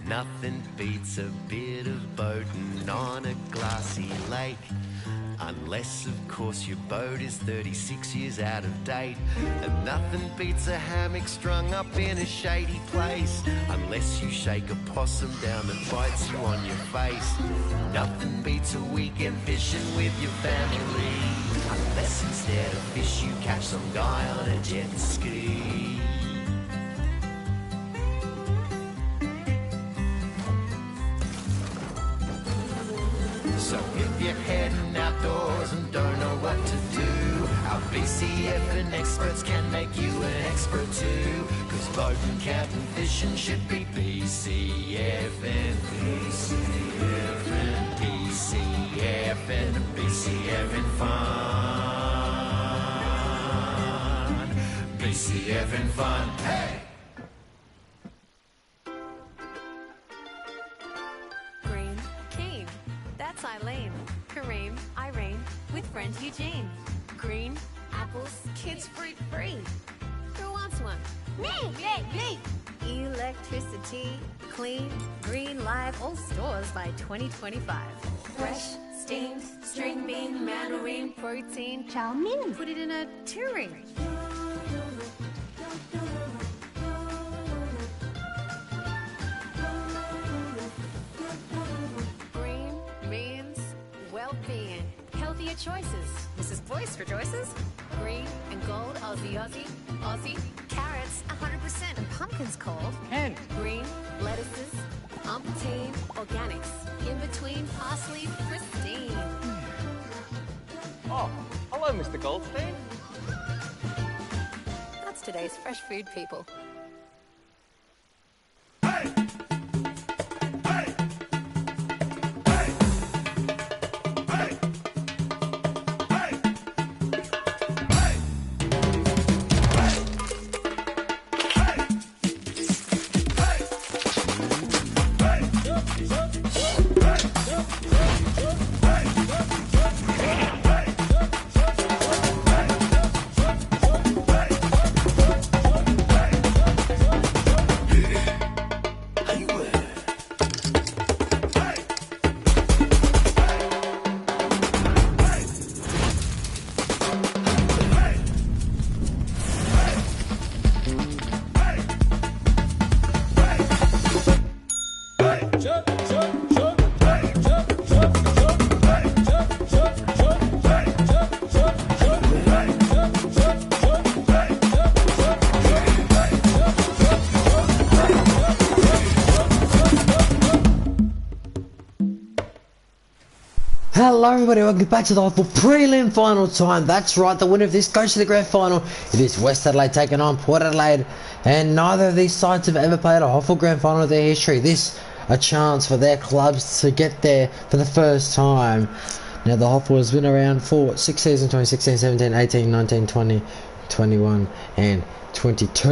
Nothing beats a bit of boating on a glassy lake. Unless, of course, your boat is 36 years out of date. And nothing beats a hammock strung up in a shady place. Unless you shake a possum down that bites you on your face. Nothing beats a weekend fishing with your family. Unless instead of fish you catch some guy on a jet ski. So if you're heading outdoors and don't know what to do, our BCF and experts can make you an expert too. Cause boating, camping, fishing should be BCF and BCF and BCF and BCF and fun. BCF and fun, hey! Eileen, Kareem, Irene, with friend Eugene. Green, apples, kids fruit free. Who wants one? Me! Electricity, clean, green, live, all stores by 2025. Fresh, steamed, string bean, mandarin, protein, chow mein. Put it in a two-ring. Well-being, healthier choices. Mrs. Boyce rejoices. Green and gold, Aussie, carrots 100% and pumpkins cold. Kent. Green, lettuces, umpteen, organics. In between, parsley, pristine. Oh, hello, Mr. Goldstein. That's today's fresh food people. Hello everybody, welcome back to the HOFL prelim final time. That's right, the winner of this goes to the grand final. It is West Adelaide taking on Port Adelaide, and neither of these sides have ever played a HOFL grand final in their history. This a chance for their clubs to get there for the first time. Now the HOFL has been around for 6 seasons, 2016, 17, 18, 19, 20, 21 and 22,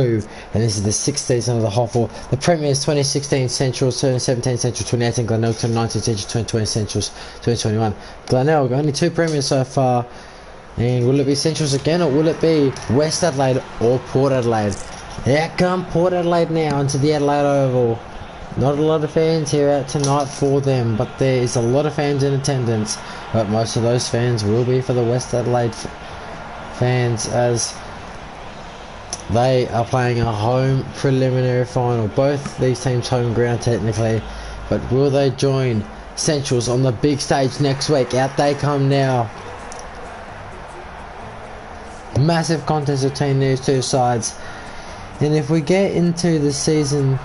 and this is the 6th season of the HOFL. The Premiers 2016 Centrals, 2017 Central, 2018 Glenelg, 2019 Central, 2020 Centrals, 2021 Glenelg. Only 2 Premiers so far, and will it be Centrals again, or will it be West Adelaide or Port Adelaide? Here come Port Adelaide now into the Adelaide Oval. Not a lot of fans here out tonight for them, but there is a lot of fans in attendance, but most of those fans will be for the West Adelaide fans, as they are playing a home preliminary final. Both these teams home ground technically, but will they join Centrals on the big stage next week? Out they come now. Massive contest between these two sides, and if we get into the season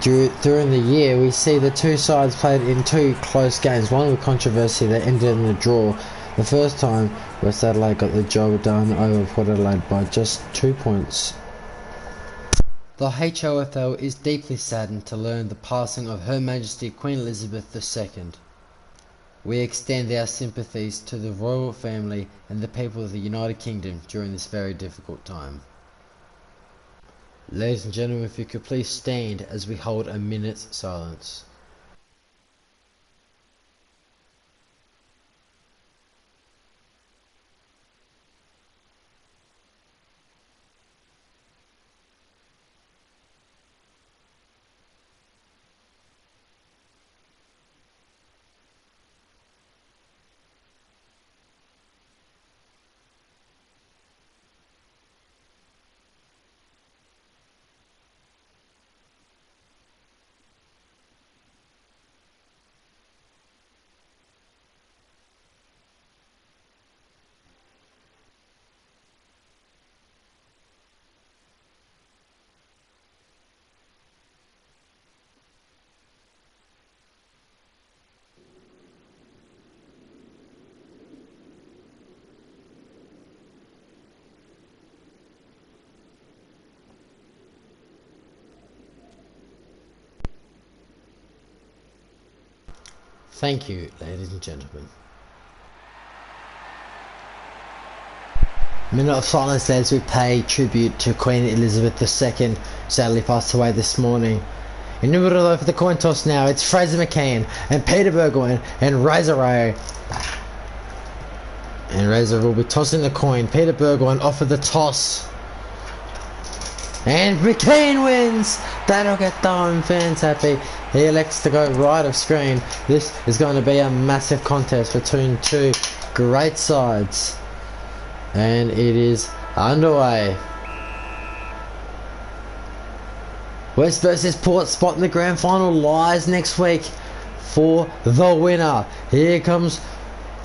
during the year, we see the two sides played in 2 close games, one with controversy that ended in a draw. The first time West Adelaide got the job done over Port Adelaide by just 2 points. The HOFL is deeply saddened to learn the passing of Her Majesty Queen Elizabeth II. We extend our sympathies to the royal family and the people of the United Kingdom during this very difficult time. Ladies and gentlemen, if you could please stand as we hold a minute's silence. Thank you, ladies and gentlemen. Minute of silence there as we pay tribute to Queen Elizabeth II, sadly passed away this morning. In the middle of the coin toss now, it's Fraser McCann and Peter Burgoyne and Razor Ray. And Razor will be tossing the coin. Peter Burgoyne offered the toss. And McCann wins! That'll get the home fans happy. He elects to go right of screen. This is going to be a massive contest between two great sides. And it is underway. West versus Port spot in the grand final lies next week for the winner. Here comes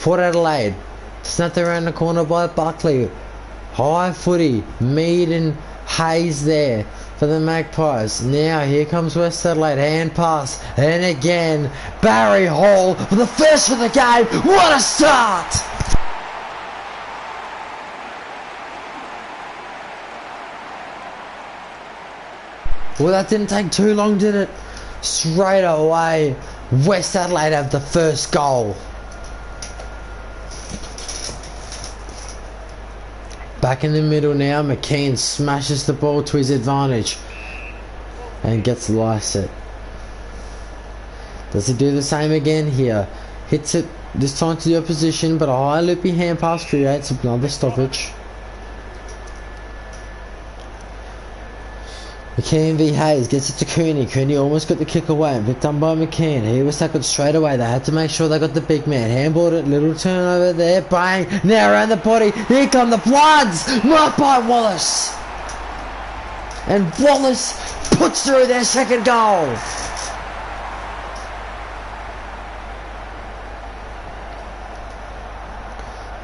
Port Adelaide. Snapped around the corner by Buckley. High footy. Mead and Hayes there for the Magpies. Now here comes West Adelaide. Hand pass. And again Barry Hall for the first for the game. What a start! Well, that didn't take too long, did it? Straight away, West Adelaide have the first goal. Back in the middle now, McKean smashes the ball to his advantage and gets Lycett. Does he do the same again here? Hits it this time to the opposition, but a high loopy hand pass creates another stoppage. McKean v Hayes gets it to Cooney. Cooney almost got the kick away and picked up by McKean. He was tackled straight away. They had to make sure they got the big man. Handballed it, little turnover there. Bang! Now around the body. Here come the Floods! Marked by Wallace. And Wallace puts through their second goal.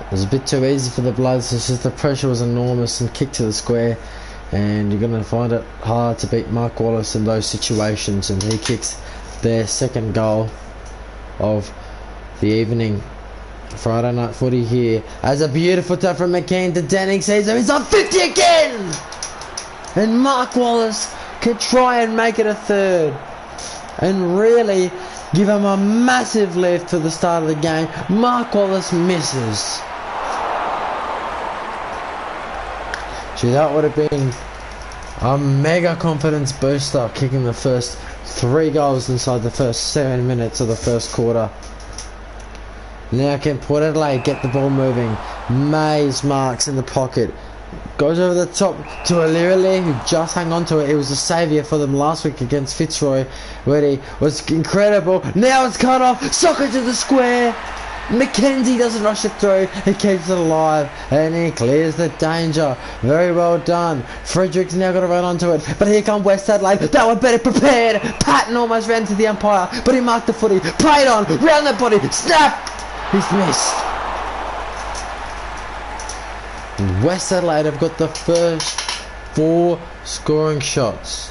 It was a bit too easy for the Bloods. It's just the pressure was enormous and kick to the square. And you're going to find it hard to beat Mark Wallace in those situations, and he kicks their second goal of the evening. Friday night footy here as a beautiful tap from McCann to Denning sees him. He's on 50 again, and Mark Wallace could try and make it a third and really give him a massive lift for the start of the game. Mark Wallace misses. Gee, that would have been a mega confidence booster, kicking the first 3 goals inside the first 7 minutes of the first quarter. Now can Port Adelaide get the ball moving? Mays marks in the pocket. Goes over the top to Alirale, who just hung on to it. He was a saviour for them last week against Fitzroy, where he was incredible. Now it's cut off. Soccer to the square. McKenzie doesn't rush it through, he keeps it alive and he clears the danger. Very well done. Frederick's now got to run onto it, but here come West Adelaide. They were better prepared. Patton almost ran to the umpire, but he marked the footy, played on, round the body, snap! He's missed. And West Adelaide have got the first 4 scoring shots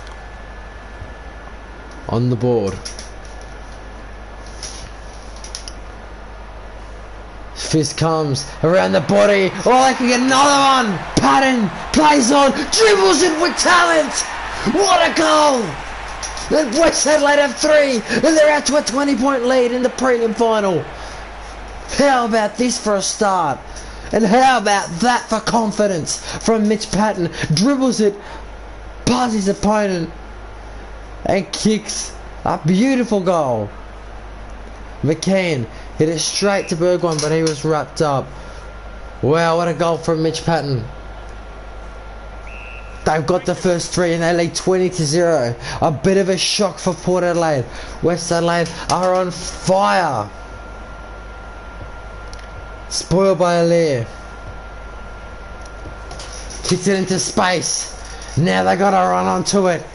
on the board. Fist comes around the body. Oh, they can get another one. Patton plays on, dribbles it with talent. What a goal! And West Adelaide have 3, and they're out to a 20-point lead in the prelim final. How about this for a start? And how about that for confidence from Mitch Patton? Dribbles it past his opponent and kicks a beautiful goal. McCann hit it straight to Burgoyne, but he was wrapped up. Wow, what a goal from Mitch Patton. They've got the first 3 and they lead 20-0. A bit of a shock for Port Adelaide. West Adelaide are on fire. Spoiled by Alir. Kicks it into space. Now they got to run onto it.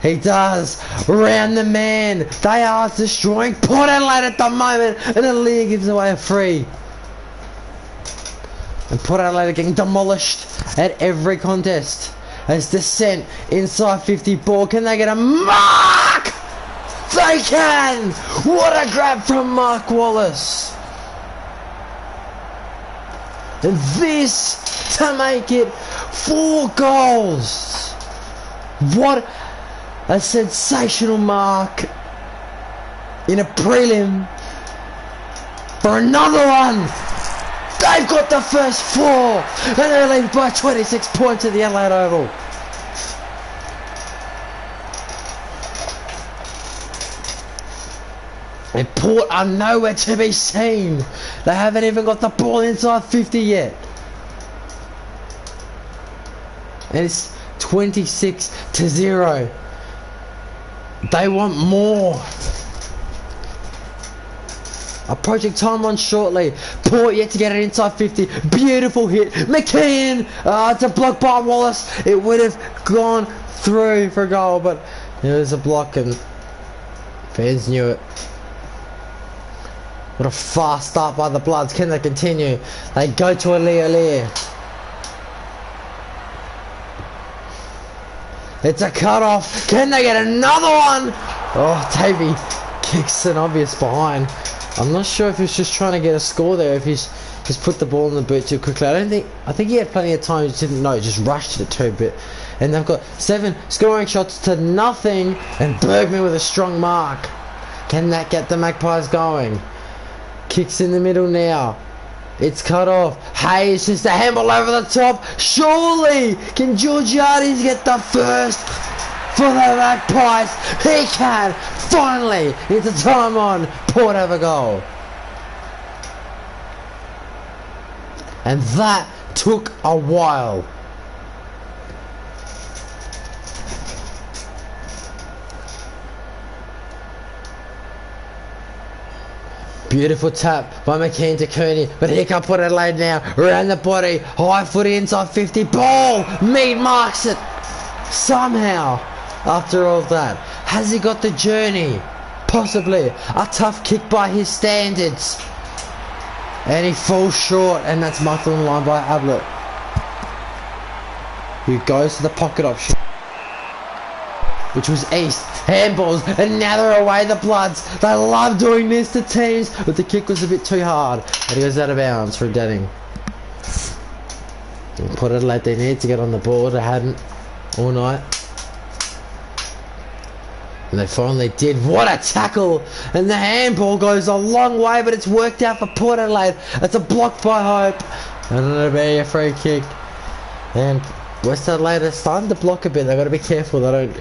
He does. Round the man. They are destroying Port Adelaide at the moment. And Alir gives away a free. And Port Adelaide are getting demolished at every contest. As Descent inside 50 ball. Can they get a mark? They can. What a grab from Mark Wallace. And this to make it 4 goals. What a sensational mark in a prelim for another one. They've got the first 4 and they lead by 26 points at the Adelaide Oval. And Port are nowhere to be seen. They haven't even got the ball inside 50 yet. And it's 26-0. They want more. Approaching time on shortly. Port yet to get it inside 50. Beautiful hit. McKeon. It's a block by Wallace. It would have gone through for a goal, but it was a block and fans knew it. What a fast start by the Bloods. Can they continue? They go to Adelaide. It's a cut-off. Can they get another one? Oh, Davey kicks an obvious behind. I'm not sure if he's just trying to get a score there, if he's just put the ball in the boot too quickly. I think he had plenty of time, he just didn't know, just rushed it too bit. And they've got 7 scoring shots to nothing, and Bergman with a strong mark. Can that get the Magpies going? Kicks in the middle now. It's cut off. Hayes just a handball over the top. Surely can Georgiades get the first for the Magpies? He can. Finally, it's a time on. Port have a goal. And that took a while. Beautiful tap by McKean to Cooney, but here comes Port Adelaide now, around the body, high footy inside 50, ball, Mead marks it, somehow, after all that. Has he got the journey? Possibly, a tough kick by his standards, and he falls short, and that's marked on the line by Ablett, who goes to the pocket option, which was East. Handballs, and now they're away, the Bloods. They love doing this to teams, but the kick was a bit too hard, and he goes out of bounds for Denning. Put it like they need to get on the board. They hadn't all night, and they finally did. What a tackle! And the handball goes a long way, but it's worked out for Port Adelaide. It's a block by Hope, and it'll be a free kick. And West Adelaide are starting to block a bit. They've got to be careful they don't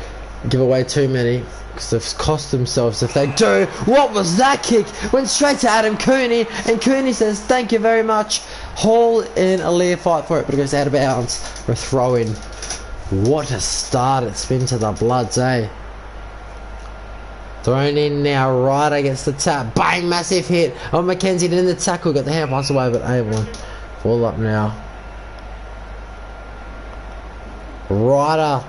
give away too many, because they've cost themselves if they do. What was that kick? Went straight to Adam Cooney, and Cooney says thank you very much. Hall in a Lear fight for it, but it goes out of bounds for a throw in. What a start it's been to the Bloods, eh? Thrown in now, right against the tap. Bang, massive hit on McKenzie, then the tackle, got the hand pass away, but able to fall up now. Ryder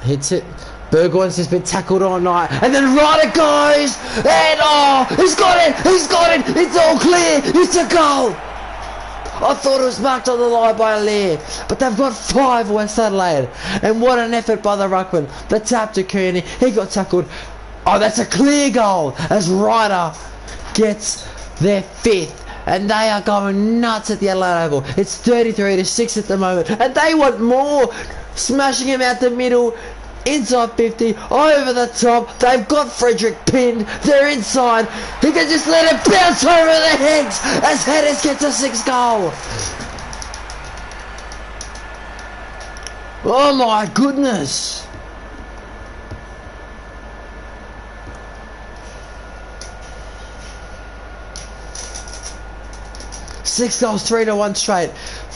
hits it. Burgoyne's just been tackled all night, and then Ryder goes, and oh, he's got it, it's all clear, it's a goal. I thought it was marked on the line by Lear, but they've got 5 West Adelaide, and what an effort by the ruckman. The tap to Kearney, he got tackled. Oh, that's a clear goal as Ryder gets their 5th. And they are going nuts at the Adelaide Oval. It's 33-6 at the moment, and they want more. Smashing him out the middle. Inside 50, over the top, they've got Frederick pinned, they're inside, he can just let it bounce over the heads as Hedges gets a 6th goal. Oh my goodness. Six goals, 3-1 straight.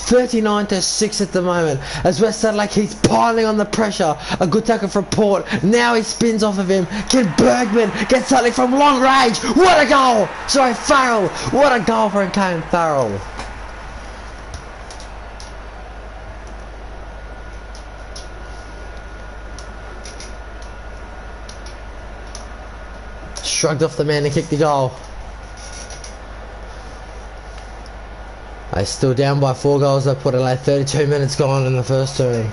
39-6 at the moment as West Adelaide keeps piling on the pressure. A good tackle from Port. Now he spins off of him. Can Bergman get something from long range? What a goal! Sorry, Farrell. What a goal for Kane Farrell. Shrugged off the man and kicked the goal. They're still down by 4 goals. They put it like 32 minutes gone in the first term.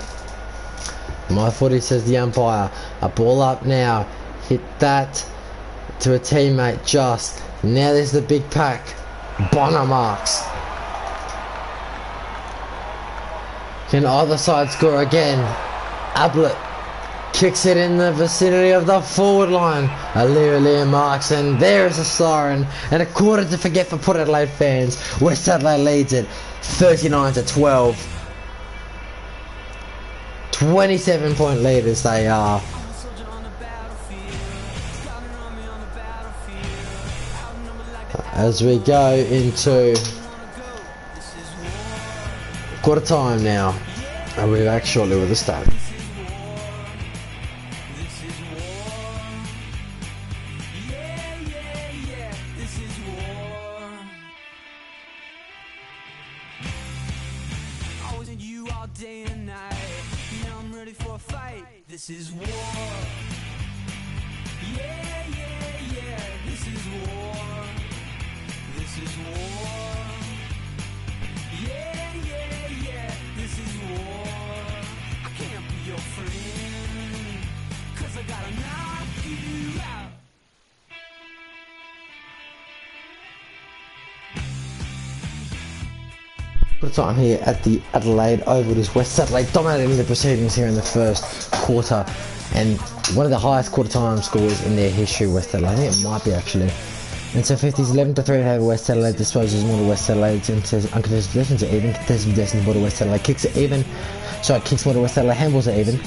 My footy, says the umpire. A ball up now. Hit that to a teammate just. Now there's the big pack. Bonner marks. Can either side score again? Ablett Kicks it in the vicinity of the forward line. Aliir marks, and there is a siren. And a quarter to forget for Port Adelaide fans. West Adelaide leads it 39-12. 27-point leaders they are. As we go into quarter time now. And we're back shortly with the start. This is war. Yeah, yeah, yeah. This is war. This is war. Yeah, yeah, yeah. This is war. I can't be your friend, 'cause I gotta knock you out. Good time here at the Adelaide Oval. It is West Adelaide dominating the proceedings here in the first quarter, and one of the highest quarter time scores in their history. West Adelaide, I think it might be actually. And so 50s 11-3 in favour West Adelaide. Disposes more to West Adelaide into uncontested possessions are even. Contested possessions more to West Adelaide. Kicks it even. Sorry, kicks more to West Adelaide. Handballs are even.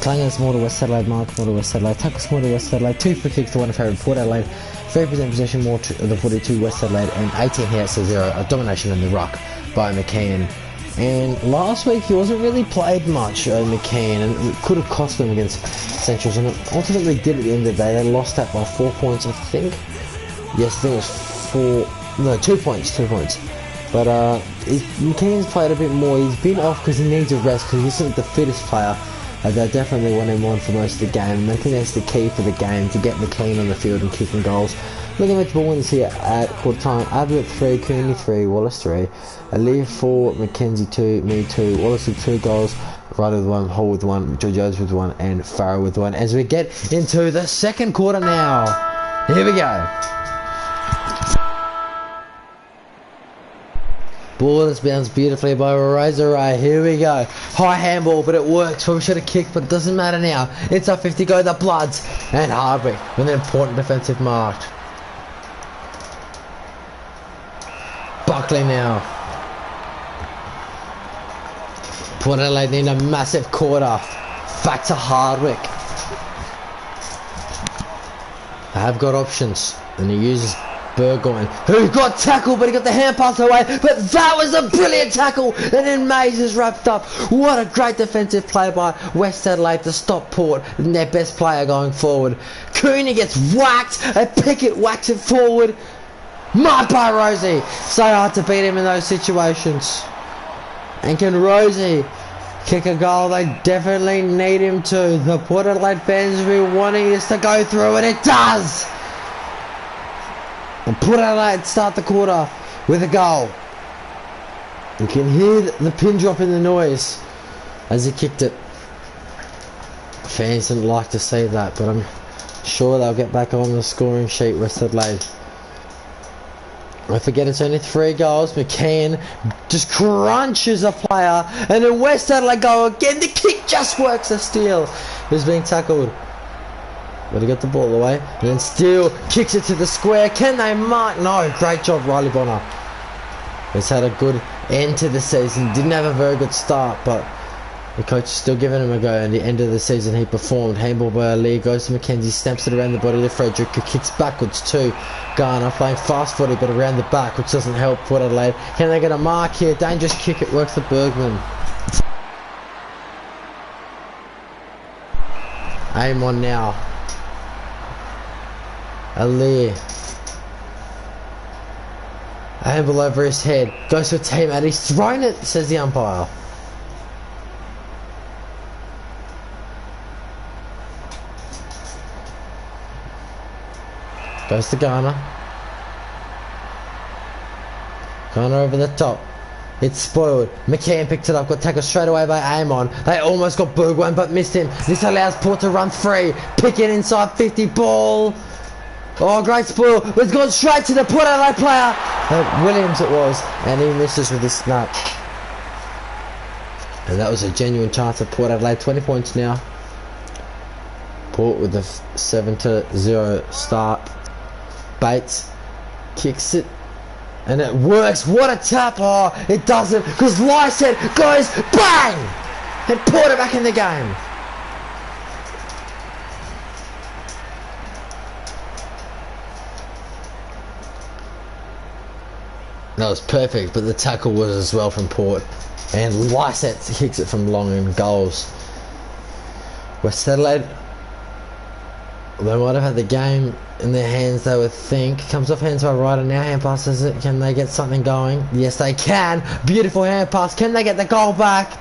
Clangers more to West Adelaide. Mark more to West Adelaide. Tackles more to West Adelaide. 2 free kicks to 1 in favour of Port Adelaide. 3% possession more to the 42 West Adelaide, and 18 hits to 0. A domination in the ruck by McKean. And last week he wasn't really played much, McKean, and it could have cost them against Centrals, and it ultimately did at the end of the day. They lost that by 4 points, I think. Yes, I think it was 2 points. But McKean's played a bit more. He's been off because he needs a rest, because he isn't the fittest player. They definitely want him on for most of the game, and I think that's the key for the game, to get McKean on the field and kicking goals. Looking at the ball wins here at quarter time. Ablett 3, Cooney 3, Wallace 3, Aliir 4, Mackenzie 2, me 2, Wallace with 2 goals, Ryder with 1, Hall with 1, Georgios with 1, and Farrow with 1. As we get into the second quarter now. Here we go. Ball is bounced beautifully by Razor. Here we go. High handball, but it works. Probably should have kicked, but it doesn't matter now. Inside 50 go the Bloods, and Hardwick with an important defensive mark. Buckley now. Port Adelaide need a massive quarter. Back to Hardwick. They have got options, and he uses Burgoyne, who got tackled, but he got the hand pass away. But that was a brilliant tackle, and then Mays is wrapped up. What a great defensive play by West Adelaide to stop Port and their best player going forward. Cooney gets whacked, and Pickett whacks it forward. Marked by Rosie. So hard to beat him in those situations. And can Rosie kick a goal? They definitely need him to. The Port Adelaide fans will be wanting this to go through, and it does. And Port Adelaide start the quarter with a goal. You can hear the pin drop in the noise as he kicked it. Fans didn't like to see that, but I'm sure they'll get back on the scoring sheet, West Adelaide. I forget it's only 3 goals. McKean just crunches a player, and then West Adelaide go again. The kick just works. A steal. Who's being tackled? But he got the ball away, and then still kicks it to the square. Can they mark? No. Great job, Riley Bonner. He's had a good end to the season. Didn't have a very good start, but the coach is still giving him a go. At the end of the season, he performed. Handball by Aliir goes to Mackenzie, stamps it around the body to Frederick, who kicks backwards to Garner, playing fast footy, but around the back, which doesn't help Port Adelaide. Can they get a mark here? Dangerous kick. It works for Bergman. Aim on now. Aliir. Handball over his head. Goes to a teammate. He's thrown it, says the umpire. Goes to Garner. Garner over the top. It's spoiled. McKean picked it up, got tackled straight away by Amon. They almost got Bergwijn but missed him. This allows Port to run free. Pickett inside 50, ball. Oh, great spoil. It's gone straight to the Port Adelaide player. Williams it was, and he misses with his snap. And that was a genuine chance of Port Adelaide. 20 points now. Port with a 7-0 start. Bates kicks it. And it works. What a tap. Oh, it doesn't. Because Lysett goes bang! And Port it back in the game. That was perfect, but the tackle was as well from Port. And Lysett kicks it from long and goals. West Adelaide, they might have had the game in their hands, they would think. Comes off hands by Ryder, now hand passes it. Can they get something going? Yes, they can. Beautiful hand pass. Can they get the goal back?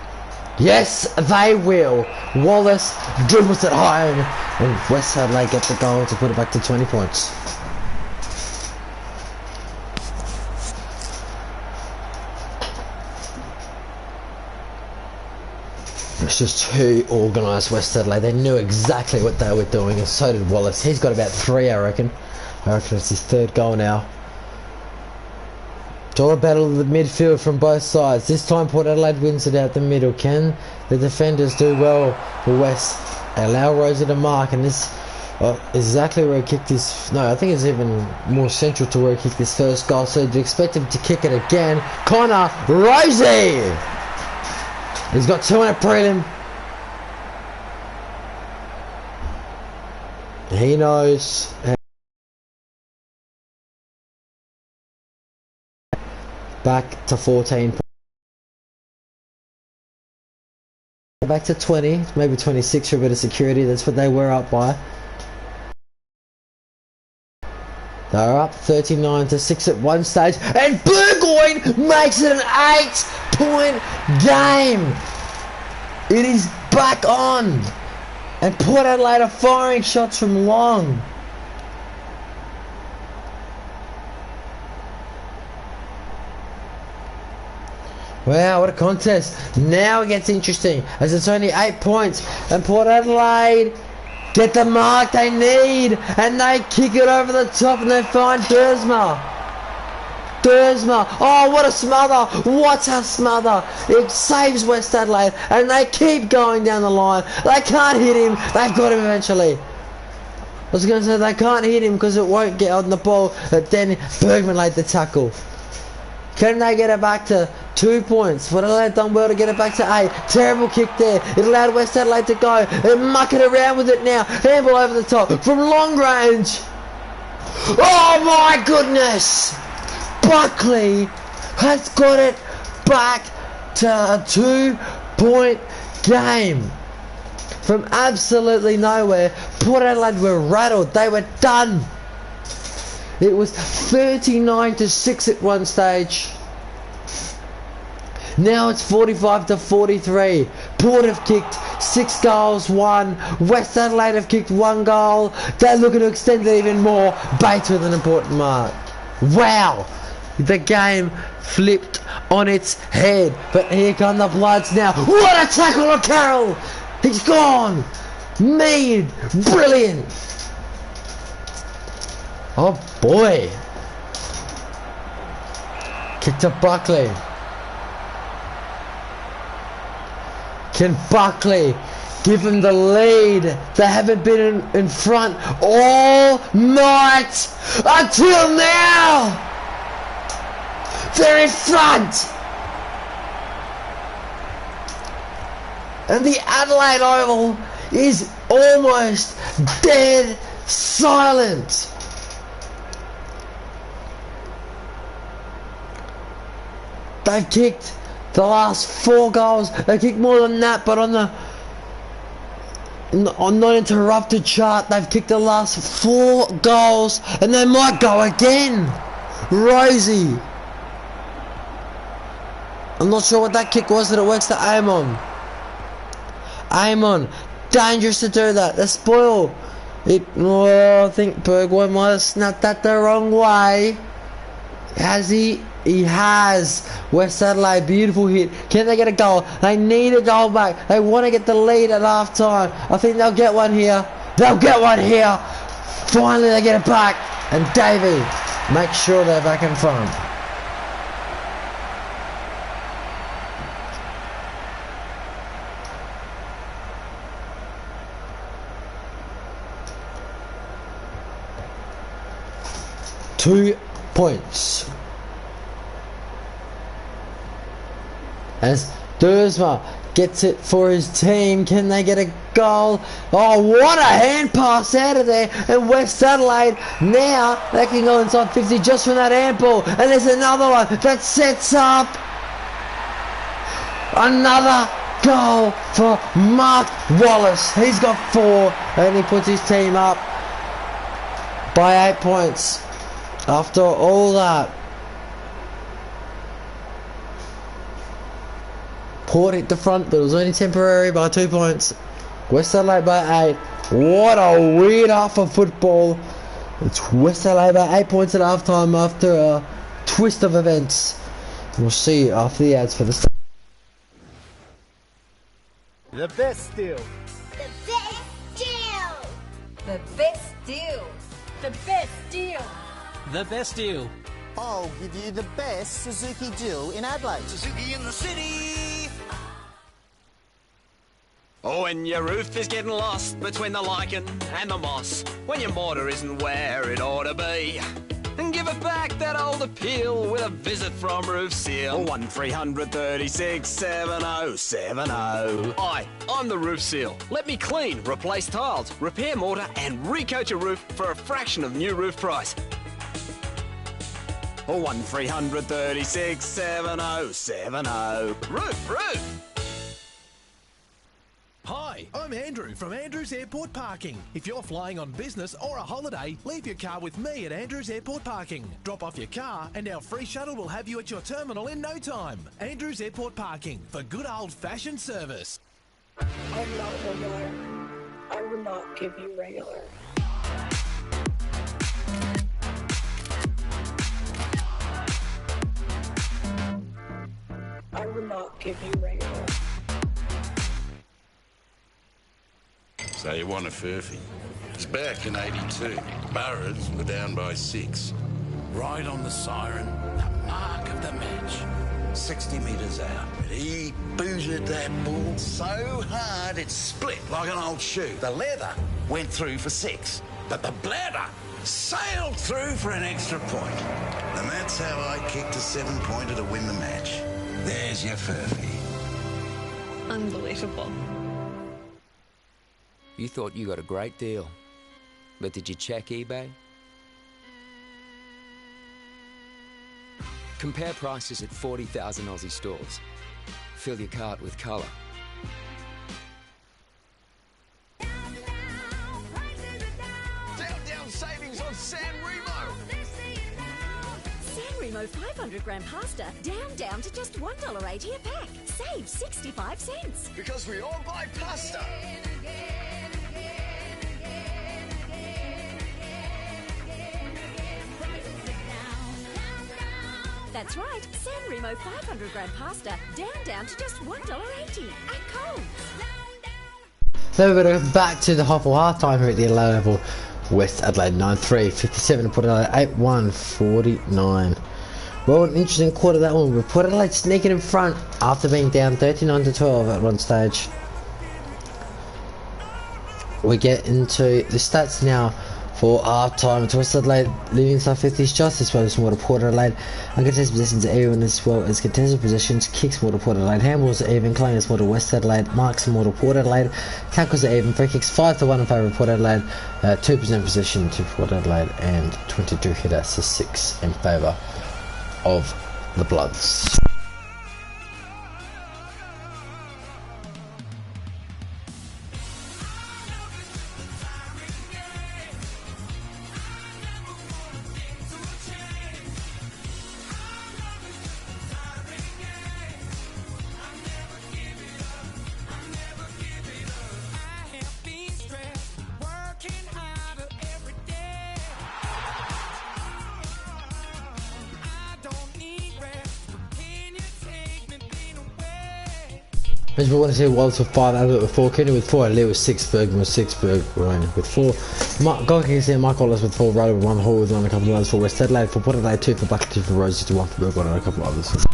Yes, they will. Wallace dribbles it home, and West Adelaide get the goal to put it back to 20 points. It's just too organised, West Adelaide. They knew exactly what they were doing, and so did Wallace. He's got about 3, I reckon. It's his 3rd goal now. It's all a battle of the midfield from both sides. This time Port Adelaide wins it out the middle. Can the defenders do well for West? Allow Rosie to mark, and this exactly where he kicked his... No, I think it's even more central to where he kicked his first goal, so you'd expect him to kick it again. Connor Rosie! He's got 2 in a prelim. He knows. Back to 14. Back to 20. Maybe 26 for a bit of security. That's what they were up by. They're up 39-6 at one stage, and Burgoyne makes it an 8-point game. It is back on, and Port Adelaide are firing shots from long. Wow, what a contest. Now it gets interesting, as it's only 8 points, and Port Adelaide get the mark they need, and they kick it over the top, and they find Dersma. Oh, what a smother. What a smother. It saves West Adelaide, and they keep going down the line. They can't hit him. They've got him eventually. I was going to say they can't hit him because it won't get on the ball, but then Bergman laid the tackle. Can they get it back to 2 points? What Adelaide done well to get it back to 8. Terrible kick there. It allowed West Adelaide to go. They're mucking around with it now. Handball over the top from long range. Oh my goodness! Buckley has got it back to a 2-point game. From absolutely nowhere, Port Adelaide were rattled. They were done. It was 39-6 at one stage. Now it's 45-43. Port have kicked 6 goals, 1. West Adelaide have kicked 1 goal. They're looking to extend it even more. Bates with an important mark. Wow! The game flipped on its head. But here come the Bloods now. What a tackle on Carroll! He's gone! Mead! Brilliant! Oh boy! Kick to Buckley. Can Buckley give him the lead? They haven't been in front all night until now! They're in front! And the Adelaide Oval is almost dead silent. They've kicked the last 4 goals. They kicked more than that, but on the non-interrupted chart, they've kicked the last 4 goals, and they might go again. Rosie. I'm not sure what that kick was that it works to Amon. Amon, dangerous to do that. They spoil it. Oh, I think Burgoyne might have snapped that the wrong way. Has he? He has. West Adelaide, beautiful hit. Can they get a goal? They need a goal back. They want to get the lead at half time. I think they'll get one here. They'll get one here. Finally they get it back. And Davey makes sure they're back in front. 2 points. As Dersma gets it for his team. Can they get a goal? Oh, what a hand pass out of there. And West Adelaide, now they can go inside 50 just from that handball. And there's another one that sets up another goal for Mark Wallace. He's got 4 and he puts his team up by 8 points. After all that, Port hit the front, but it was only temporary by 2 points. West Adelaide by 8. What a weird half of football. It's West Adelaide by 8 points at half time after a twist of events. We'll see you after the ads for the start. The best deal. The best deal. The best deal. The best deal. The best deal. I'll give you the best Suzuki deal in Adelaide. Suzuki in the city. Oh, when your roof is getting lost between the lichen and the moss, when your mortar isn't where it ought to be, and give it back that old appeal with a visit from Roof Seal. 1300 36 7070. Hi, I'm the Roof Seal. Let me clean, replace tiles, repair mortar, and recoat your roof for a fraction of new roof price. 1300 36 7070. Roof. Hi, I'm Andrew from Andrews Airport Parking. If you're flying on business or a holiday, leave your car with me at Andrews Airport Parking. Drop off your car and our free shuttle will have you at your terminal in no time. Andrews Airport Parking for good old-fashioned service. I'm not regular. I will not give you regular. I will not give you regular. So you want a furphy. It's back in 82. Burrows were down by 6. Right on the siren, the mark of the match. 60 metres out. But he booted that ball so hard it split like an old shoe. The leather went through for 6, but the bladder sailed through for an extra point. And that's how I kicked a 7-pointer to win the match. There's your furphy. Unbelievable. You thought you got a great deal, but did you check eBay? Compare prices at 40,000 Aussie stores. Fill your cart with colour. Down savings on San Remo. San Remo 500 gram pasta down to just $1.80 a pack. Save 65 cents. Because we all buy pasta. That's right, San Remo 500 gram pasta down to just $1.80 at Coles. So we're going to go back to the HOFL half-time here at the Adelaide level. West Adelaide 9-3, 57 to Port Adelaide 8-1, 49. Well, an interesting quarter that one, with Port Adelaide sneaking in front after being down 39 to 12 at one stage. We get into the stats now for half time. It's West Adelaide leaving side 50s just as well as more to Port Adelaide. Uncontested positions are even as well as contested positions. Kicks more to Port Adelaide. Handballs are even. Claims more to West Adelaide. Marks more to Port Adelaide. Tackles are even. Free kicks 5-1 in favour of Port Adelaide. 2% position to Port Adelaide and 22 hitter to 6 in favour of the Bloods. As we want to see Wallace with 5, Abbott with 4, Kenny with 4, Lee with 6, Bergman with 6, Ryan with 4, God can see Mike Wallace with 4, Ryder with 1, Hall with 1, a couple of others for West Adelaide, for Port Adelaide 2, for Bucket 2, for Rose 1 for Bergman and a couple of others.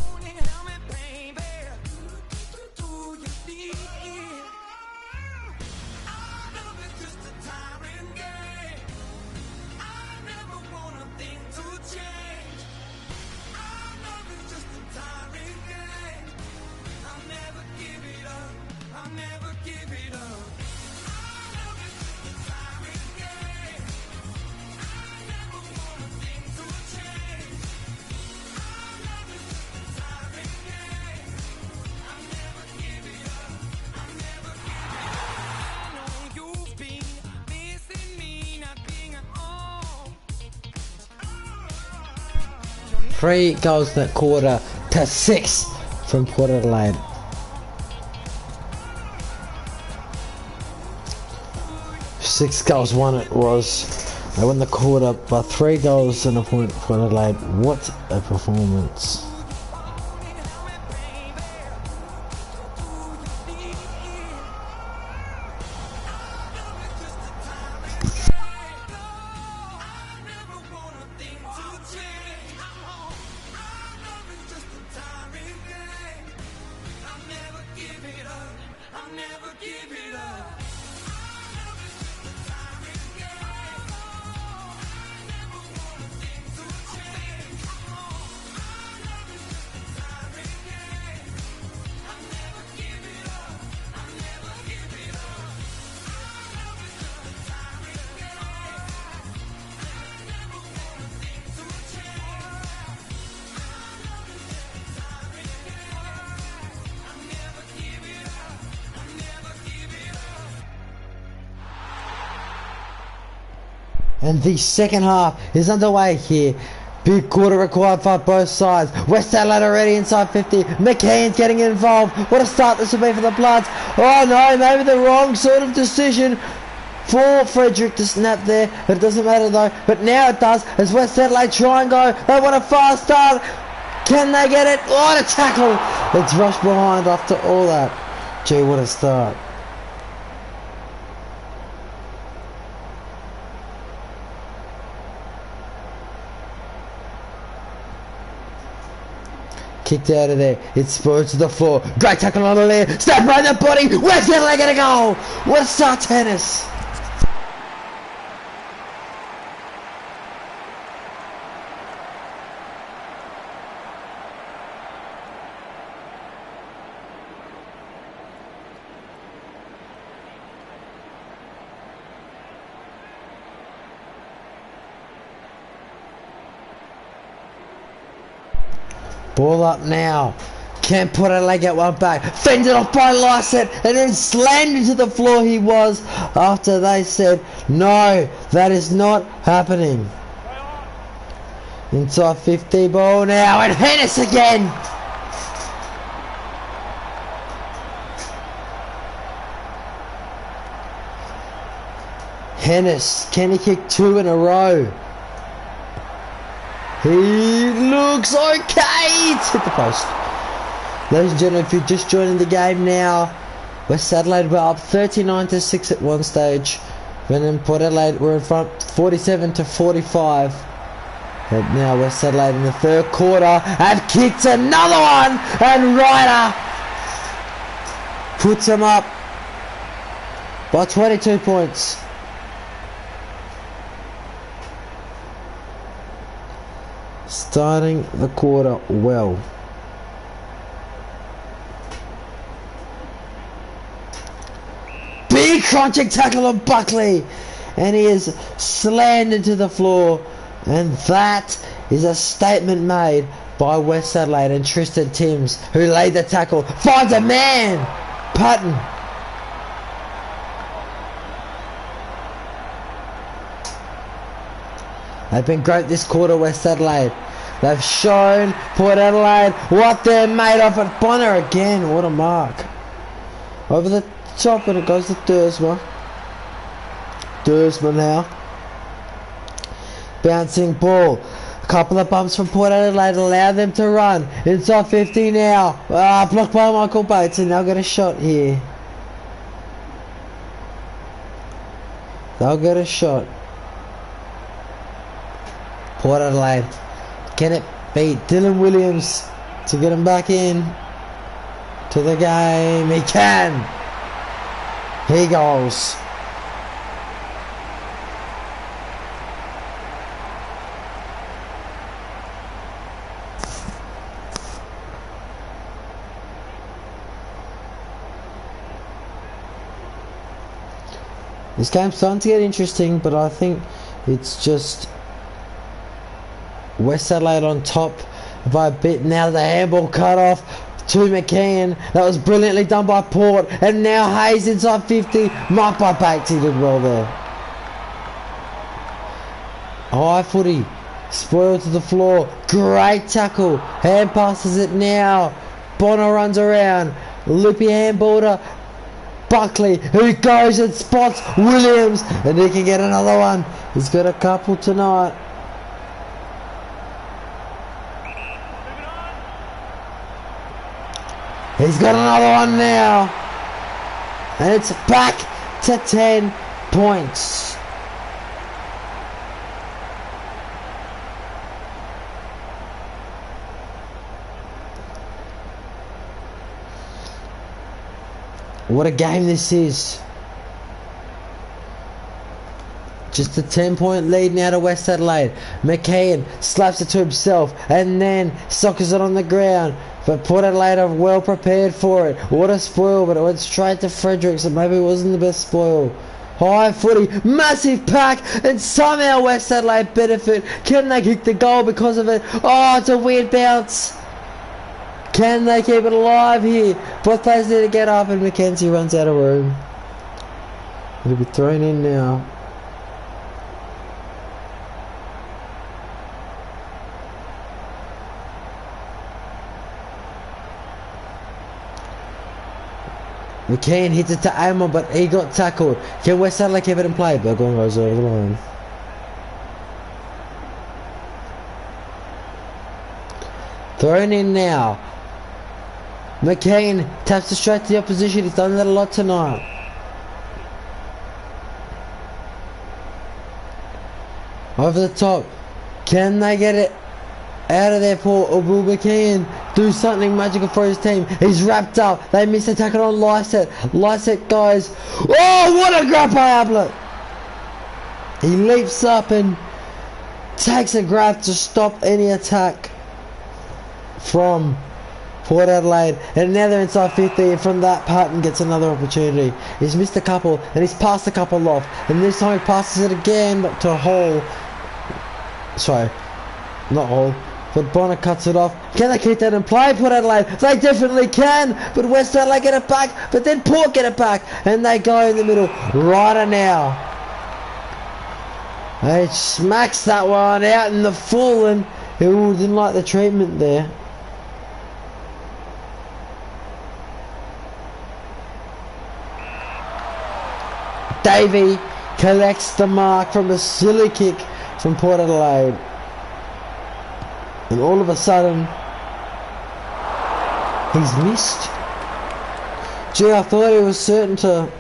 3 goals in that quarter to 6 from Port Adelaide. Six goals won it was. They won the quarter by 3 goals and a point for Adelaide. What a performance. And the second half is underway here. Big quarter required for both sides. West Adelaide already inside 50. McKean's getting involved. What a start this will be for the Bloods. Oh no, maybe the wrong sort of decision for Frederick to snap there. But it doesn't matter though. But now it does as West Adelaide try and go. They want a fast start. Can they get it? What a tackle. It's rushed behind after all that. Gee, what a start. Kicked out of there. It's spurred to the floor. Great tackle on the left. Snap right in the body. Where's Adelaide going to go? What a start, tennis. Ball up now. Can't put a leg at one back. Fended off by Lysett and then slammed into the floor he was after they said, no, that is not happening. Inside 50 ball now and Hennis again. Hennis, can he kick 2 in a row? He looks okay. It's hit the post. Ladies and gentlemen, if you're just joining the game now, West Adelaide were up 39-6 at one stage. And then Port Adelaide were in front 47-45. And now West Adelaide in the third quarter have kicked another one. And Ryder puts them up by 22 points. Starting the quarter well. Big crunching tackle on Buckley and he is slammed into the floor, and that is a statement made by West Adelaide. And Tristan Timms, who laid the tackle, finds a man. Patton. They've been great this quarter, West Adelaide. They've shown Port Adelaide what they're made of. At Bonner again, what a mark. Over the top, and it goes to Duursma. Duursma now. Bouncing ball. A couple of bumps from Port Adelaide allow them to run. Inside 50 now. Blocked by Michael Bates, and they'll get a shot here. They'll get a shot. Port Adelaide, can it beat Dylan Williams to get him back in to the game? He can. He goes. This game's starting to get interesting, but I think it's just West Adelaide on top by a bit. Now the handball cut off to McKean. That was brilliantly done by Port. And now Hayes inside 50. Marked by Bates. He did well there. High footy Spoil to the floor. Great tackle. Hand passes it now. Bonner runs around. Loopy handball to Buckley, who goes and spots Williams, and he can get another one. He's got a couple tonight. He's got another one now. And it's back to 10 points. What a game this is. Just a 10-point lead now to West Adelaide. McKeon slaps it to himself and then soccers it on the ground. But Port Adelaide are well prepared for it. What a spoil, but it went straight to Fredericks, and maybe it wasn't the best spoil. High footy, massive pack, and somehow West Adelaide benefit. Can they kick the goal because of it? Oh, it's a weird bounce. Can they keep it alive here? Both players need to get up, and Mackenzie runs out of room. It'll be thrown in now. McKeon hits it to Amon, but he got tackled. Can West Adelaide keep it in play? Burgoyne goes over the line. Thrown in now. McKeon taps it straight to the opposition. He's done that a lot tonight. Over the top. Can they get it out of there, Paul? Or will McKeon do something magical for his team? He's wrapped up. They miss a tackle on Lyset. Lyset goes. Oh, what a grab by Ablett! He leaps up and takes a grab to stop any attack from Port Adelaide, and now they're inside 50, and from that Patton gets another opportunity. He's missed a couple and he's passed a couple off, and this time he passes it again but to Hall. Sorry, not Hall, but Bonner cuts it off. Can they keep that in play, Port Adelaide? They definitely can, but West Adelaide get it back, but then Port get it back, and they go in the middle. Ryder now. He smacks that one out in the full, and he didn't like the treatment there. Davey collects the mark from a silly kick from Port Adelaide. And all of a sudden, he's missed. Gee, I thought he was certain to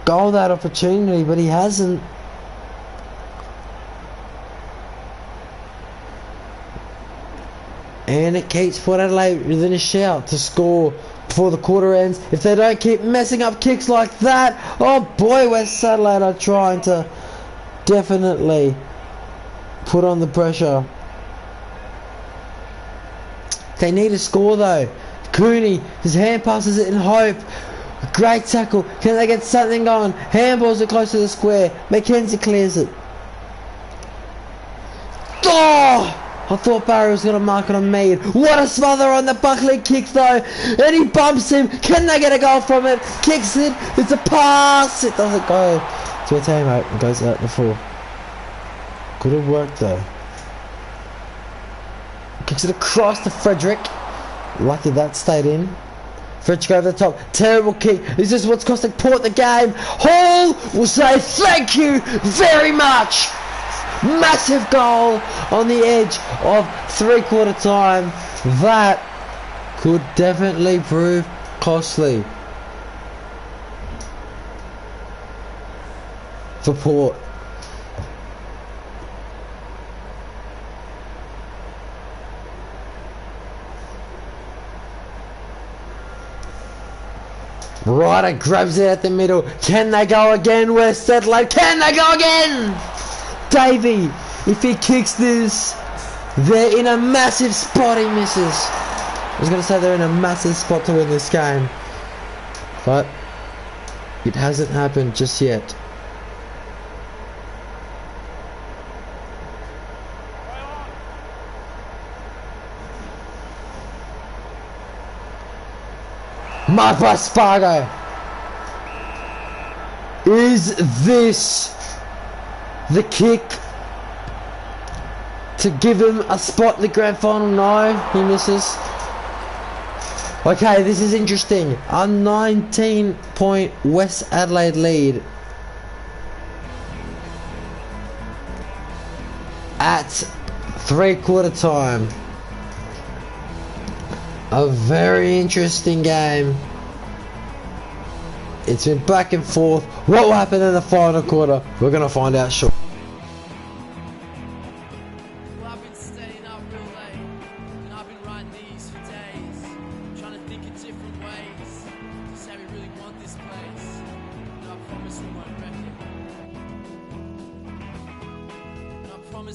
goal that opportunity, but he hasn't. And it keeps Port Adelaide within a shout to score before the quarter ends. If they don't keep messing up kicks like that, oh boy, West Adelaide are trying to definitely put on the pressure. They need a score though. Cooney, his hand passes it in hope. Great tackle. Can they get something going? Handballs are close to the square. Mackenzie clears it. Oh! I thought Barry was going to mark it on Mead. What a smother on the Buckley kick though. And he bumps him. Can they get a goal from it? Kicks it. It's a pass. It doesn't go to a teammate. It goes out the full. Could have worked though. Kicks it across to Frederick. Lucky that stayed in. Frederick over the top. Terrible kick. This is what's costing Port the game. Hall will say thank you very much. Massive goal on the edge of three-quarter time. That could definitely prove costly for Port. Ryder grabs it at the middle. Can they go again, West Adelaide? Can they go again? Davey, if he kicks this, they're in a massive spot. He misses. I was going to say they're in a massive spot to win this game, but it hasn't happened just yet. Mark by Spargo. Is this the kick to give him a spot in the grand final. No, he misses. Okay, this is interesting. A 19-point West Adelaide lead at three-quarter time. A very interesting game. It's been back and forth. What will happen in the final quarter? We're going to find out shortly.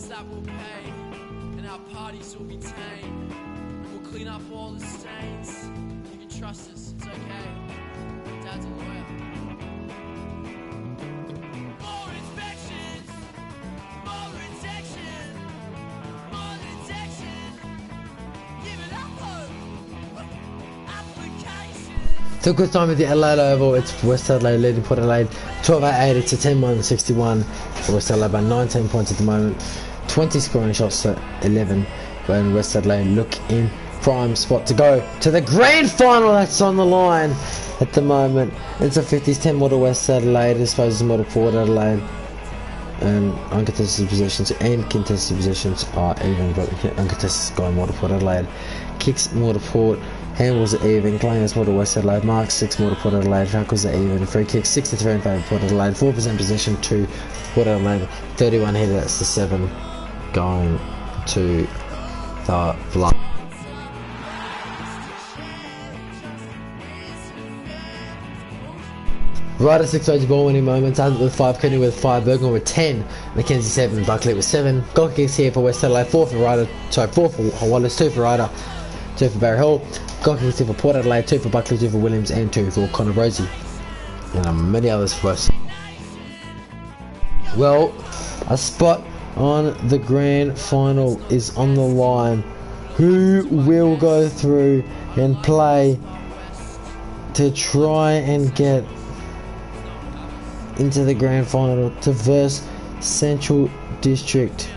That will pay, and our parties will be tame, and we'll clean up all the stains. You can trust us, it's okay. Dad's a lawyer. More inspections, more protection, more detection. Give it up, hope. Application. Took good time with the Adelaide Oval. It's West Adelaide leading Port Adelaide 12-8. It's a 10-61. West Adelaide by 19 points at the moment. 20 scoring shots to 11, when West Adelaide look in prime spot to go to the grand final that's on the line at the moment. It's a 50s, 10 more to West Adelaide, I suppose it's more to Port Adelaide, and uncontested positions and contested positions are even, but uncontested going more to Port Adelaide. Kicks more to Port, handballs are even, clangers more to West Adelaide, marks 6 more to Port Adelaide, tackles are even, free kicks 6-3 in favour of Port Adelaide, 4% possession to Port Adelaide, 31 header, that's the 7 going to the block. Ryder 6 ways ball winning moments. Adelaide with 5, Cooney with 5, Bergman with 10, Mackenzie 7, Buckley with 7. Goal kicks here for West Adelaide, 4 for Ryder, sorry, 4 for Wallace, 2 for Ryder, 2 for Barry Hall. Goal kicks here for Port Adelaide, 2 for Buckley, 2 for Williams, and 2 for Connor Rosie. And many others for us. Well, a spot on the grand final is on the line. Who will go through and play to try and get into the grand final to verse Central District?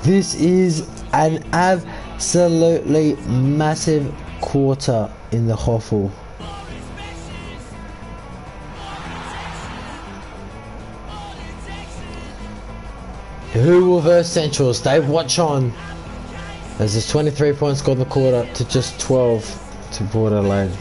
This is an absolutely massive quarter in the HOFL. Who will verse Centrals? Dave, watch on. As there's 23 points scored in the quarter to just 12 to Port Adelaide.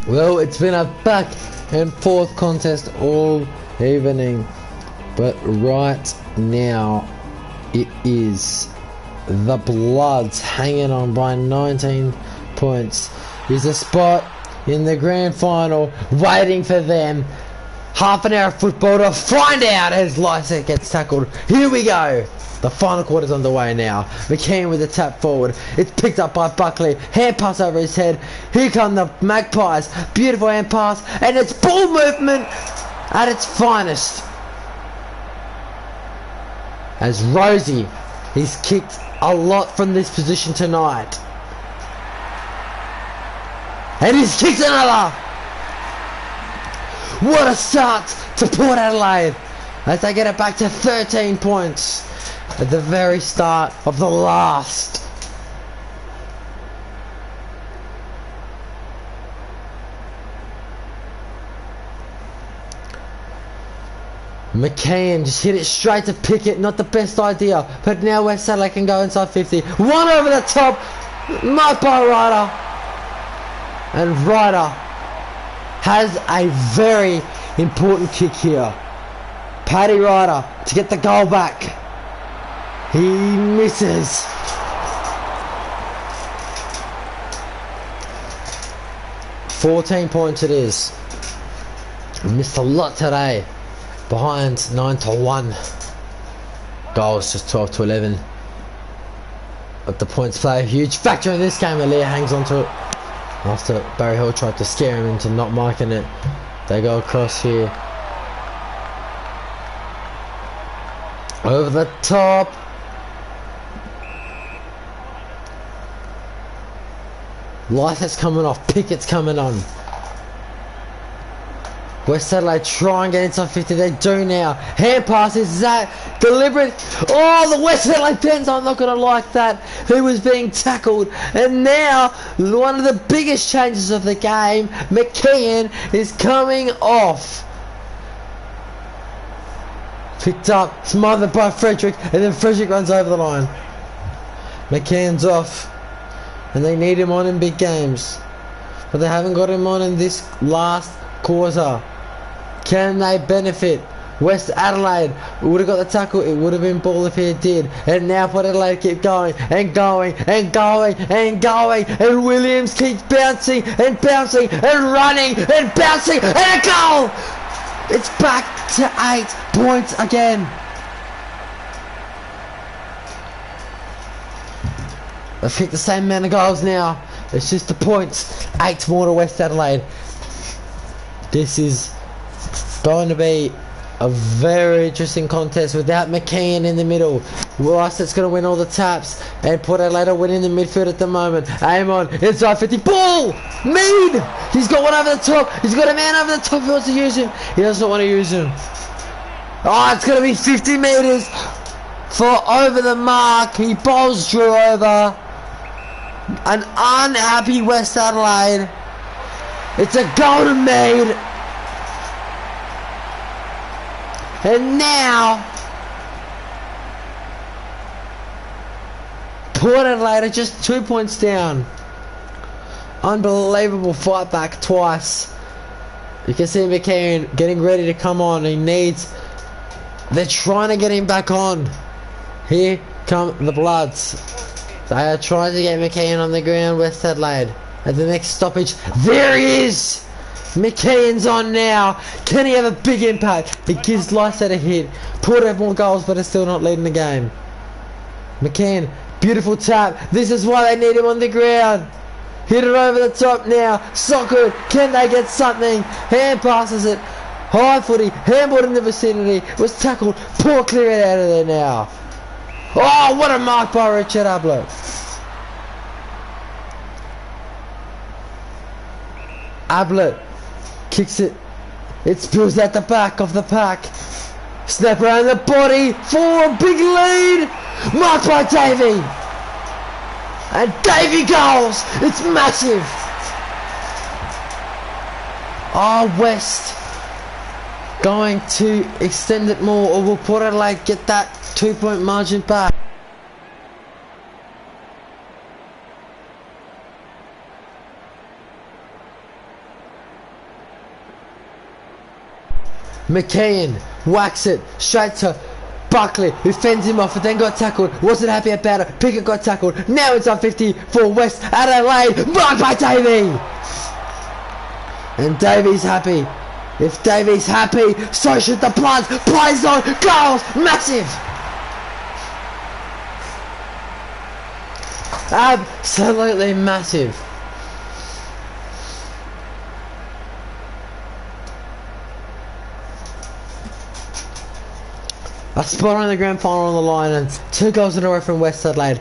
Well, it's been a back and forth contest all evening, but right now it is the Bloods hanging on by 19 points. There's a spot in the grand final waiting for them. Half an hour of football to find out as Lysak gets tackled. Here we go. The final quarter's underway now. McKean with a tap forward. It's picked up by Buckley. Hand pass over his head. Here come the Magpies. Beautiful hand pass. And it's ball movement at its finest. As Rosie, he's kicked a lot from this position tonight. And he's kicked another. What a start to Port Adelaide as they get it back to 13 points. At the very start of the last. McKean just hit it straight to Pickett, not the best idea, but now West Adelaide can go inside 50. One over the top, Marked by Ryder. And Ryder has a very important kick here. Paddy Ryder to get the goal back. He misses. $14 points it is. Missed a lot today. Behind 9-1. Goals just 12-11. But the points play a huge factor in this game. Leah hangs on to it after Barry Hill tried to scare him into not marking it. They go across here. Over the top. Lysa's coming off. Pickett's coming on. West Adelaide try and get inside 50. They do now. Hand passes. Zach. Deliberate. Oh, the West Adelaide fans are not going to like that. He was being tackled. And now, one of the biggest changes of the game, McKeon is coming off. Picked up. Smothered by Frederick. And then Frederick runs over the line. McKeon's off. And they need him on in big games. But they haven't got him on in this last quarter. Can they benefit? West Adelaide would have got the tackle. It would have been ball if he did. And now Port Adelaide keep going and going and going and going. And Williams keeps bouncing and bouncing and running and bouncing and a goal! It's back to 8 points again. They've kicked the same amount of goals now. It's just the points. 8 more to West Adelaide. This is going to be a very interesting contest without McKeon in the middle. Lysa's going to win all the taps. And Port Adelaide are winning the midfield at the moment. Aim on. Inside 50. Ball! Mead! He's got one over the top. He's got a man over the top. He wants to use him. He doesn't want to use him. Oh, it's going to be 50 metres for over the mark. He bowls Drew over. An unhappy West Adelaide. It's a goal to Mead. And now Port Adelaide are just 2 points down. Unbelievable fight back twice. You can see McKeon getting ready to come on. He needs... They're trying to get him back on. Here come the Bloods. They are trying to get McKeon on the ground, West Adelaide. At the next stoppage, there he is! McKeon's on now. Can he have a big impact? He gives Lysa a hit. Port have more goals, but are still not leading the game. McKeon, beautiful tap. This is why they need him on the ground. Hit it over the top now. So good. Can they get something? Hand passes it. High footy. Handball in the vicinity. Was tackled. Poor clear it out of there now. Oh, what a mark by Richard Ablett. Ablett kicks it. It spills out the back of the pack. Snap around the body for a big lead. Marked by Davey. And Davey goals. It's massive. Oh, West going to extend it more, or will Port Adelaide get that 2 point margin back? McKeon whacks it straight to Buckley, who fends him off, but then got tackled. Wasn't happy about it. Pickett got tackled. Now it's on 50 for West Adelaide. Marked by Davey. And Davey's happy. If Davey's happy, so should the Bloods. Plays on. Goals. Massive. Absolutely massive. A spot on the grand final on the line and 2 goals in a row from West Adelaide.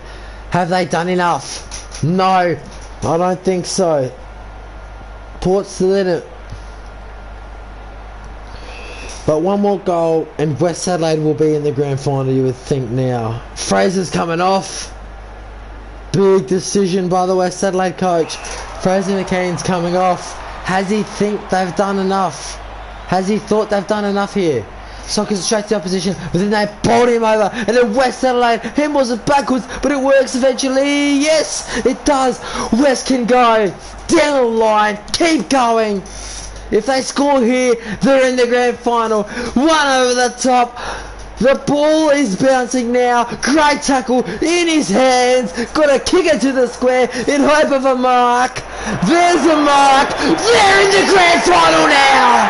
Have they done enough? No, I don't think so. Port's still in it. But one more goal and West Adelaide will be in the grand final, you would think now. Fraser's coming off. Big decision by the West Adelaide coach. Fraser McKeon's coming off. Has he think they've done enough? Has he thought they've done enough here? so concentrate the opposition, but then they bowled him over, and then West Adelaide handballs it backwards, but it works eventually. Yes, it does. West can go down the line, keep going. If they score here, they're in the grand final. One over the top. The ball is bouncing now. Great tackle in his hands. Got to kick it to the square in hope of a mark. There's a mark. They're in the grand final now.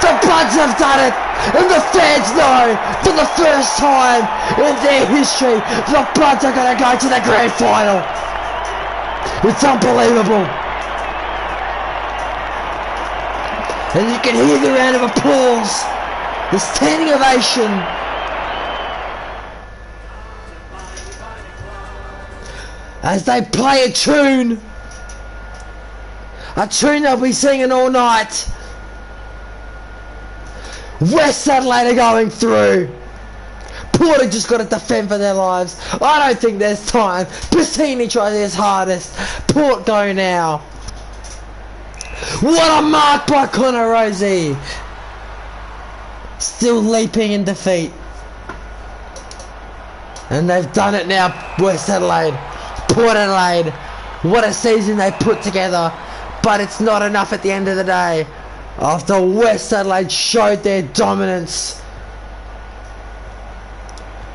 The Bloods have done it. And the fans know for the first time in their history, the Bloods are going to go to the grand final. It's unbelievable. And you can hear the round of applause. The standing ovation. As they play a tune they'll be singing all night. West Adelaide are going through. Port have just got to defend for their lives. I don't think there's time. Bassini tries his hardest. Port go now. What a mark by Connor Rosie. Still leaping in defeat. And they've done it now, West Adelaide. Port Adelaide. What a season they put together. But it's not enough at the end of the day. After West Adelaide showed their dominance.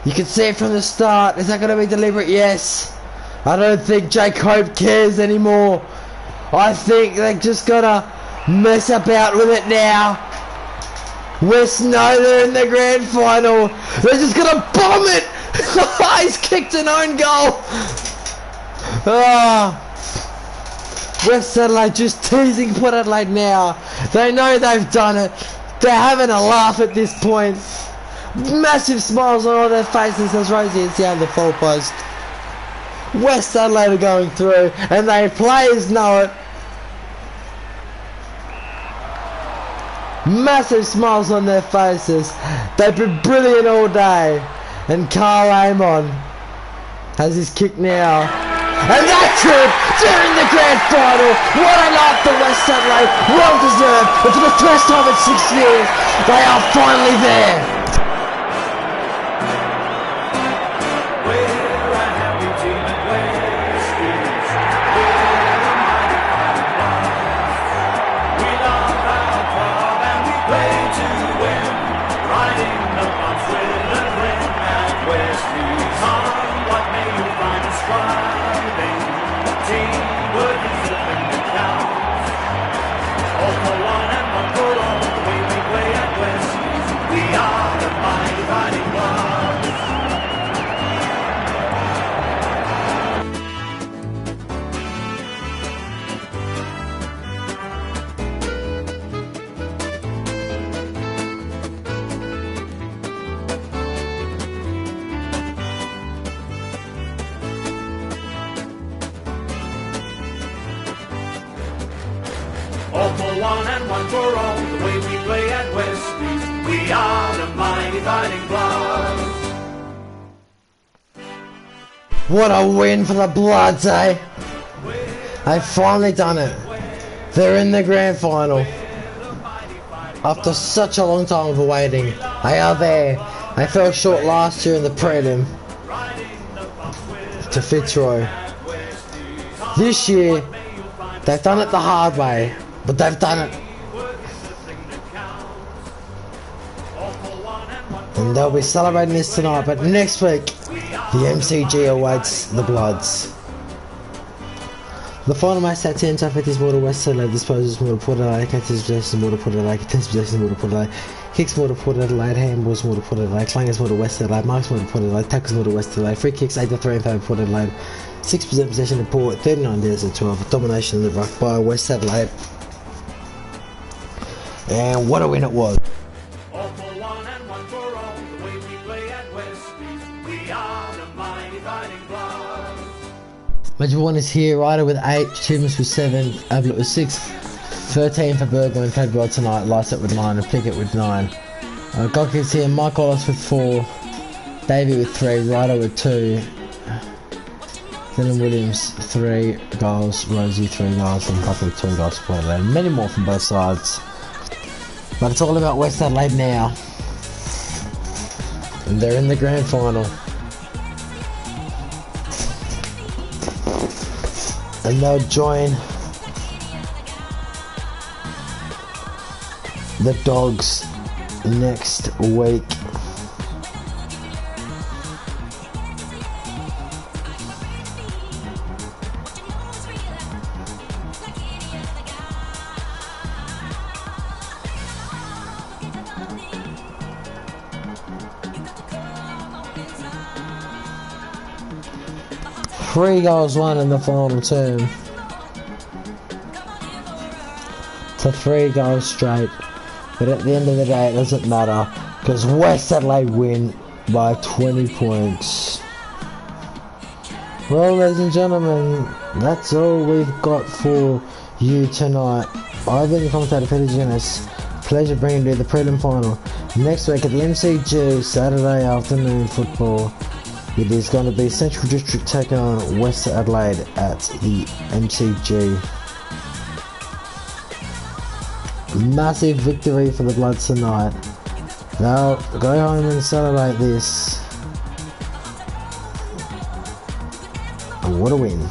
You can see it from the start. Is that going to be deliberate? Yes. I don't think Jake Hope cares anymore. I think they're just going to mess about with it now. West know they're in the grand final. They're just going to bomb it. He's kicked an own goal. West Adelaide just teasing Port Adelaide now. They know they've done it. They're having a laugh at this point. Massive smiles on all their faces as Rosie is down the full post. West Adelaide are going through, and their players know it. Massive smiles on their faces. They've been brilliant all day. And Carl Amon has his kick now. And that's it! They're in the grand final! What a night for West Adelaide! Well deserved! And for the first time in 6 years, they are finally there! All for one and one for all, the way we play at Westmeath. We are the mighty fighting Bloods. What a win for the Bloods, eh? They've finally done it. They're in the grand final. After such a long time of waiting, they are there. They fell short last year in the prelim to Fitzroy. This year, they've done it the hard way. But they've done it. And they'll be celebrating this tonight, but next week, the MCG awaits the Bloods. The final match at 10 time is more to West Adelaide, disposes more to Port Adelaide, catches possession more to Port Adelaide, contends possession more to Port Adelaide, kicks more to Port Adelaide, handballs more to Port Adelaide, clangers more to West Adelaide, marks more to Port Adelaide, tackles more to West Adelaide, free kicks 8-3 in favour of Port Adelaide, 6% possession of Port, 39 days at 12, domination of the ruck by West Adelaide. And what a win it was. All for one and one for all, the way we play at Westmeath. We are the mighty fighting Bloods. Major 1 is here, Ryder with 8, Achievements with 7, Ablett with 6, 13 for Burgoyne and Federal tonight, Lysett with 9 and Pickett with 9. God kicks here, Mike Wallace with 4, Davey with 3, Ryder with 2, Dylan Williams 3 goals, Rosie 3 goals, and Papa with 2 goals for Adelaide. Many more from both sides. But it's all about West Adelaide now. And they're in the grand final. And they'll join the Dogs next week. Three goals won in the final term to 3 goals straight, but at the end of the day it doesn't matter because West Adelaide win by 20 points. Well, ladies and gentlemen, that's all we've got for you tonight. I've been your commentator Peter Guinness. Pleasure bringing you the prelim final. Next week at the MCG, Saturday afternoon football. It is going to be Central District taking on West Adelaide at the MCG. Massive victory for the Bloods tonight. They'll go home and celebrate this. And what a win.